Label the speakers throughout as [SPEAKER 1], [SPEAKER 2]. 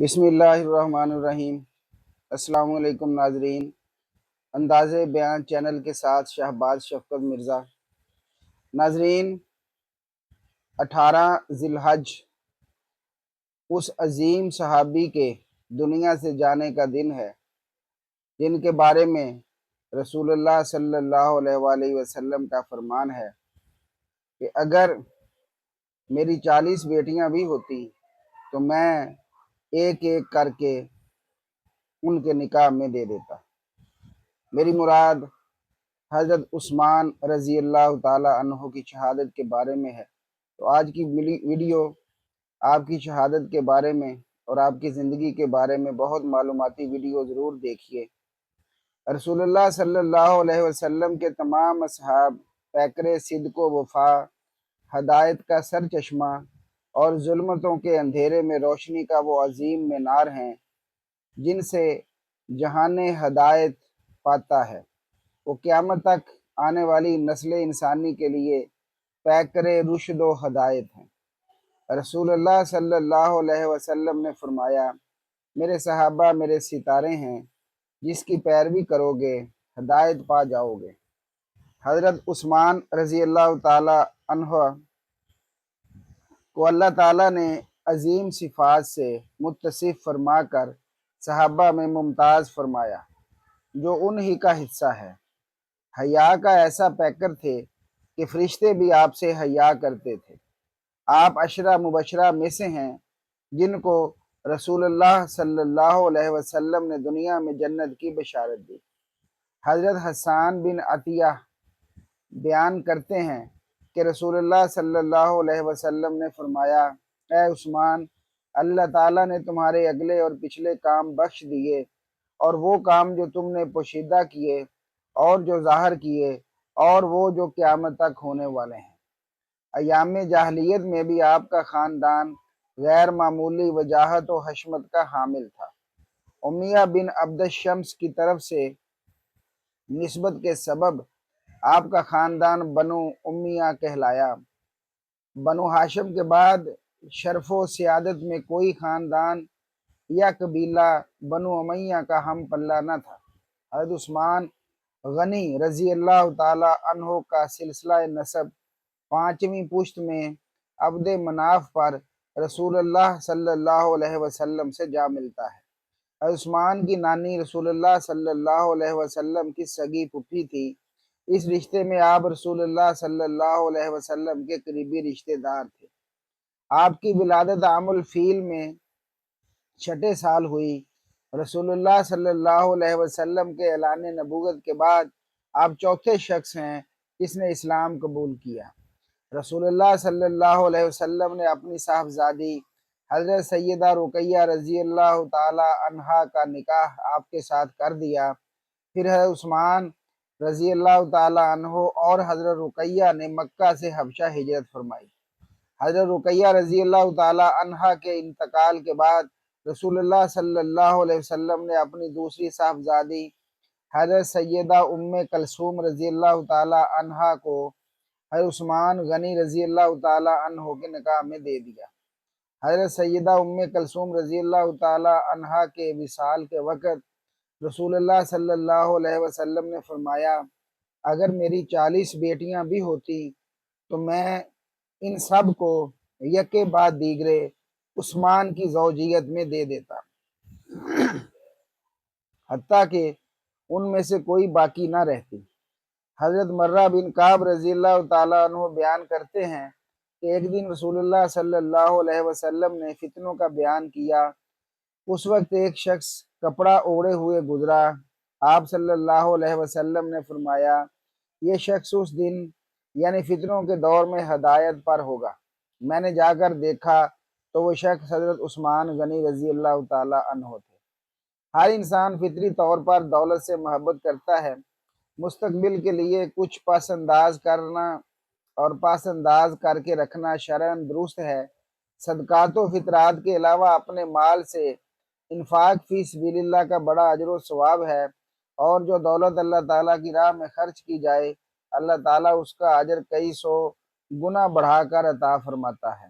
[SPEAKER 1] بسم اللہ الرحمن الرحیم۔ السلام علیکم ناظرین، انداز بیان چینل کے ساتھ شہباز شفقت مرزا۔ ناظرین، 18 ذی الحج اس عظیم صحابی کے دنیا سے جانے کا دن ہے جن کے بارے میں رسول اللہ صلی اللہ علیہ وآلہ وسلم کا فرمان ہے کہ اگر میری 40 بیٹیاں بھی ہوتی تو میں ایک ایک کر کے ان کے نکاح میں دے دیتا۔ میری مراد حضرت عثمان رضی اللہ تعالی عنہ کی شہادت کے بارے میں ہے۔ تو آج کی ویڈیو آپ کی شہادت کے بارے میں اور آپ کی زندگی کے بارے میں بہت معلوماتی ویڈیو ضرور دیکھیے۔ رسول اللہ صلی اللہ علیہ وسلم کے تمام اصحاب پیکر صدق و وفا، ہدایت کا سر چشمہ اور ظلمتوں کے اندھیرے میں روشنی کا وہ عظیم مینار ہیں جن سے جہان ہدایت پاتا ہے۔ وہ قیامت تک آنے والی نسل انسانی کے لیے پیکر رشد و ہدایت ہیں۔ رسول اللہ صلی اللہ علیہ وسلم نے فرمایا، میرے صحابہ میرے ستارے ہیں، جس کی پیروی کرو گے ہدایت پا جاؤ گے۔ حضرت عثمان رضی اللہ تعالی عنہ کو اللہ تعالیٰ نے عظیم صفات سے متصف فرما کر صحابہ میں ممتاز فرمایا، جو انہی کا حصہ ہے۔ حیا کا ایسا پیکر تھے کہ فرشتے بھی آپ سے حیا کرتے تھے۔ آپ عشرہ مبشرہ میں سے ہیں جن کو رسول اللہ صلی اللہ علیہ وسلم نے دنیا میں جنت کی بشارت دی۔ حضرت حسان بن عطیہ بیان کرتے ہیں کہ رسول اللہ صلی اللہ علیہ وسلم نے فرمایا، اے عثمان، اللہ تعالیٰ نے تمہارے اگلے اور پچھلے کام بخش دیے، اور وہ کام جو تم نے پوشیدہ کیے اور جو ظاہر کیے اور وہ جو قیامت تک ہونے والے ہیں۔ ایام جاہلیت میں بھی آپ کا خاندان غیر معمولی وجاہت و حشمت کا حامل تھا۔ امیہ بن عبد الشمس کی طرف سے نسبت کے سبب آپ کا خاندان بنو امیہ کہلایا۔ بنو ہاشم کے بعد شرف و سیادت میں کوئی خاندان یا قبیلہ بنو امیہ کا ہم پلہ نہ تھا۔ حضرت عثمان غنی رضی اللہ تعالی عنہ کا سلسلہ نسب 5ویں پشت میں عبد مناف پر رسول اللہ صلی اللہ علیہ وسلم سے جا ملتا ہے۔ حضرت عثمان کی نانی رسول اللہ صلی اللہ علیہ وسلم کی سگی پھوپھی تھی۔ اس رشتے میں آپ رسول اللہ صلی اللہ علیہ وسلم کے قریبی رشتے دار تھے۔ آپ کی ولادت عام الفیل میں 6 سال ہوئی۔ رسول اللہ صلی اللہ علیہ وسلم کے اعلان نبوت کے بعد آپ چوتھے شخص ہیں جس نے اسلام قبول کیا۔ رسول اللہ صلی اللہ علیہ وسلم نے اپنی صاحبزادی حضرت سیدہ رقیہ رضی اللہ تعالی عنہا کا نکاح آپ کے ساتھ کر دیا۔ پھر حضرت عثمان رضی اللہ تعالی عنہ اور حضرت رقیہ نے مکہ سے حبشہ ہجرت فرمائی۔ حضرت رقیہ رضی اللہ تعالی عنہا کے انتقال کے بعد رسول اللہ صلی اللہ علیہ وسلم نے اپنی دوسری صاحبزادی حضرت سیدہ ام کلثوم رضی اللہ تعالی عنہا کو حضرت عثمان غنی رضی اللہ تعالی عنہ کے نکاح میں دے دیا۔ حضرت سیدہ ام کلثوم رضی اللہ تعالی عنہا کے وصال کے وقت رسول اللہ صلی اللہ علیہ وسلم نے فرمایا، اگر میری 40 بیٹیاں بھی ہوتی تو میں ان سب کو یکے بعد دیگرے عثمان کی زوجیت میں دے دیتا، حتیٰ کہ ان میں سے کوئی باقی نہ رہتی۔ حضرت مرہ بن کعب رضی اللہ تعالیٰ عنہ بیان کرتے ہیں کہ ایک دن رسول اللہ صلی اللہ علیہ وسلم نے فتنوں کا بیان کیا۔ اس وقت ایک شخص کپڑا اوڑے ہوئے گزرا۔ آپ صلی اللہ علیہ وسلم نے فرمایا، یہ شخص اس دن یعنی فتنوں کے دور میں ہدایت پر ہوگا۔ میں نے جا کر دیکھا تو وہ شخص حضرت عثمان غنی رضی اللہ تعالی عنہ تھے۔ ہر انسان فطری طور پر دولت سے محبت کرتا ہے۔ مستقبل کے لیے کچھ پس انداز کرنا اور پس انداز کر کے رکھنا شرعاً درست ہے۔ صدقات و فطرات کے علاوہ اپنے مال سے انفاق فی سبیل اللہ کا بڑا اجر و ثواب ہے، اور جو دولت اللہ تعالیٰ کی راہ میں خرچ کی جائے اللہ تعالیٰ اس کا اجر کئی 100 گنا بڑھا کر عطا فرماتا ہے۔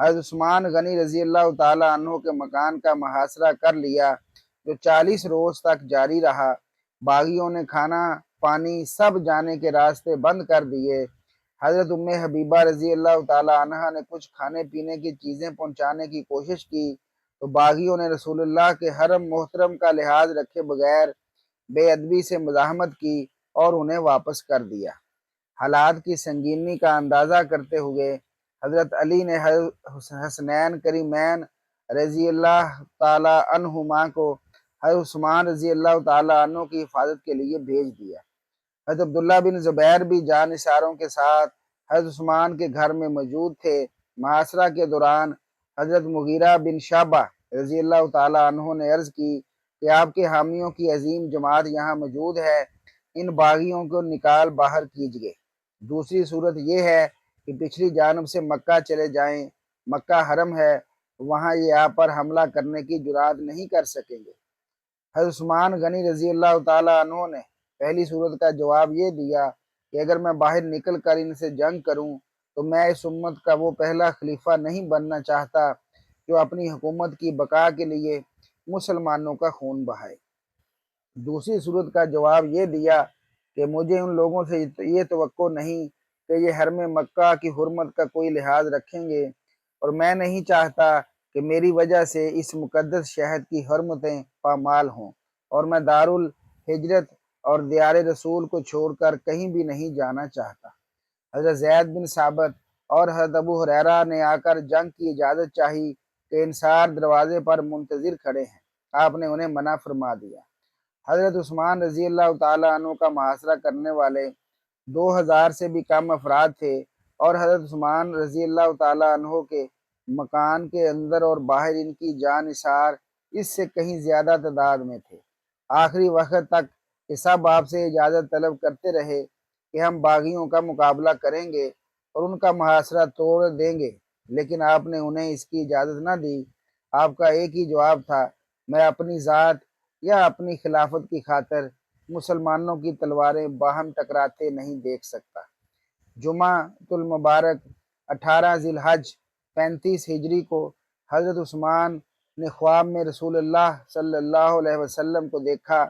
[SPEAKER 1] حضرت عثمان غنی رضی اللہ تعالیٰ عنہ کے مکان کا محاصرہ کر لیا، جو 40 روز تک جاری رہا۔ باغیوں نے کھانا پانی سب جانے کے راستے بند کر دیے۔ حضرت ام حبیبہ رضی اللہ تعالیٰ عنہ نے کچھ کھانے پینے کی چیزیں پہنچانے کی کوشش کی تو باغیوں نے رسول اللہ کے حرم محترم کا لحاظ رکھے بغیر بے ادبی سے مزاحمت کی اور انہیں واپس کر دیا۔ حالات کی سنگینی کا اندازہ کرتے ہوئے حضرت علی نے حسنین کریمین رضی اللہ تعالیٰ عنہما کو حضرت عثمان رضی اللہ تعالیٰ عنہ کی حفاظت کے لیے بھیج دیا۔ حضرت عبداللہ بن زبیر بھی جانثاروں کے ساتھ حضرت عثمان کے گھر میں موجود تھے۔ محاصرہ کے دوران حضرت مغیرہ بن شعبہ رضی اللہ تعالیٰ عنہ نے عرض کی کہ آپ کے حامیوں کی عظیم جماعت یہاں موجود ہے، ان باغیوں کو نکال باہر کیجیے۔ دوسری صورت یہ ہے کہ پچھلی جانب سے مکہ چلے جائیں، مکہ حرم ہے، وہاں یہ آپ پر حملہ کرنے کی جرات نہیں کر سکیں گے۔ حضرت عثمان غنی رضی اللہ تعالیٰ عنہ نے پہلی صورت کا جواب یہ دیا کہ اگر میں باہر نکل کر ان سے جنگ کروں تو میں اس امت کا وہ پہلا خلیفہ نہیں بننا چاہتا جو اپنی حکومت کی بقا کے لیے مسلمانوں کا خون بہائے۔ دوسری صورت کا جواب یہ دیا کہ مجھے ان لوگوں سے یہ توقع نہیں کہ یہ حرم مکہ کی حرمت کا کوئی لحاظ رکھیں گے، اور میں نہیں چاہتا کہ میری وجہ سے اس مقدس شہر کی حرمتیں پامال ہوں، اور میں دارالہجرت اور دیار رسول کو چھوڑ کر کہیں بھی نہیں جانا چاہتا۔ حضرت زید بن ثابت اور حضرت ابو ہریرہ نے آ کر جنگ کی اجازت چاہی کہ انصار دروازے پر منتظر کھڑے ہیں، آپ نے انہیں منع فرما دیا۔ حضرت عثمان رضی اللہ تعالیٰ عنہ کا محاصرہ کرنے والے 2000 سے بھی کم افراد تھے، اور حضرت عثمان رضی اللہ تعالیٰ عنہ کے مکان کے اندر اور باہر ان کی جانثار اس سے کہیں زیادہ تعداد میں تھے۔ آخری وقت تک یہ سب آپ سے اجازت طلب کرتے رہے کہ ہم باغیوں کا مقابلہ کریں گے اور ان کا محاصرہ توڑ دیں گے، لیکن آپ نے انہیں اس کی اجازت نہ دی۔ آپ کا ایک ہی جواب تھا، میں اپنی ذات یا اپنی خلافت کی خاطر مسلمانوں کی تلواریں باہم ٹکراتے نہیں دیکھ سکتا۔ جمعہ المبارک 18 ذی الحج 35 ہجری کو حضرت عثمان نے خواب میں رسول اللہ صلی اللہ علیہ وسلم کو دیکھا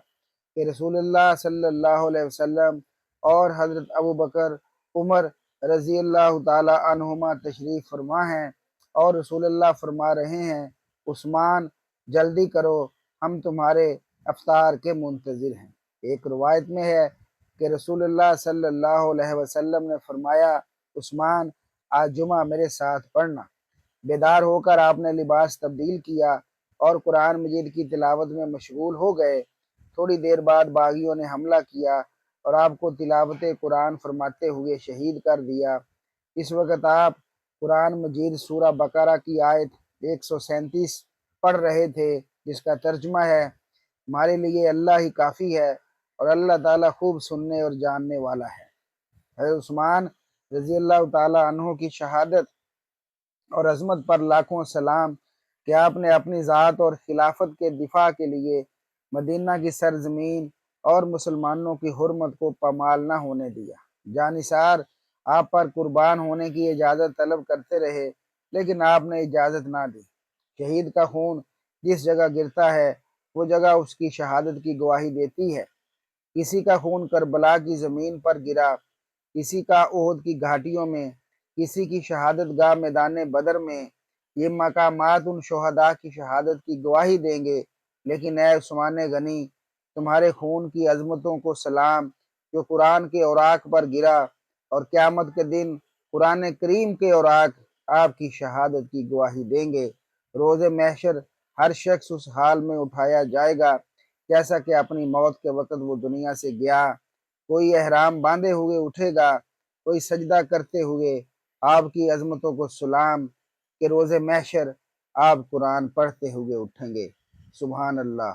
[SPEAKER 1] کہ رسول اللہ صلی اللہ علیہ وسلم اور حضرت ابوبکر عمر رضی اللہ تعالی عنہما تشریف فرما ہیں، اور رسول اللہ فرما رہے ہیں، عثمان جلدی کرو، ہم تمہارے افطار کے منتظر ہیں۔ ایک روایت میں ہے کہ رسول اللہ صلی اللہ علیہ وسلم نے فرمایا، عثمان آج جمعہ میرے ساتھ پڑھنا۔ بیدار ہو کر آپ نے لباس تبدیل کیا اور قرآن مجید کی تلاوت میں مشغول ہو گئے۔ تھوڑی دیر بعد باغیوں نے حملہ کیا اور آپ کو تلاوت قرآن فرماتے ہوئے شہید کر دیا۔ اس وقت آپ قرآن مجید سورہ بقرہ کی آیت 137 پڑھ رہے تھے، جس کا ترجمہ ہے، ہمارے لیے اللہ ہی کافی ہے اور اللہ تعالیٰ خوب سننے اور جاننے والا ہے۔ حضرت عثمان رضی اللہ تعالیٰ عنہ کی شہادت اور عظمت پر لاکھوں سلام کہ آپ نے اپنی ذات اور خلافت کے دفاع کے لیے مدینہ کی سرزمین اور مسلمانوں کی حرمت کو پامال نہ ہونے دیا۔ جانثار آپ پر قربان ہونے کی اجازت طلب کرتے رہے، لیکن آپ نے اجازت نہ دی۔ شہید کا خون جس جگہ گرتا ہے وہ جگہ اس کی شہادت کی گواہی دیتی ہے۔ کسی کا خون کربلا کی زمین پر گرا، کسی کا احد کی گھاٹیوں میں، کسی کی شہادت گاہ میدان بدر میں۔ یہ مقامات ان شہداء کی شہادت کی گواہی دیں گے، لیکن اے عثمان غنی، تمہارے خون کی عظمتوں کو سلام جو قرآن کے اوراق پر گرا، اور قیامت کے دن قرآن کریم کے اوراق آپ کی شہادت کی گواہی دیں گے۔ روز محشر ہر شخص اس حال میں اٹھایا جائے گا جیسا کہ اپنی موت کے وقت وہ دنیا سے گیا۔ کوئی احرام باندھے ہوئے اٹھے گا، کوئی سجدہ کرتے ہوئے۔ آپ کی عظمتوں کو سلام کہ روز محشر آپ قرآن پڑھتے ہوئے اٹھیں گے۔ سبحان اللہ۔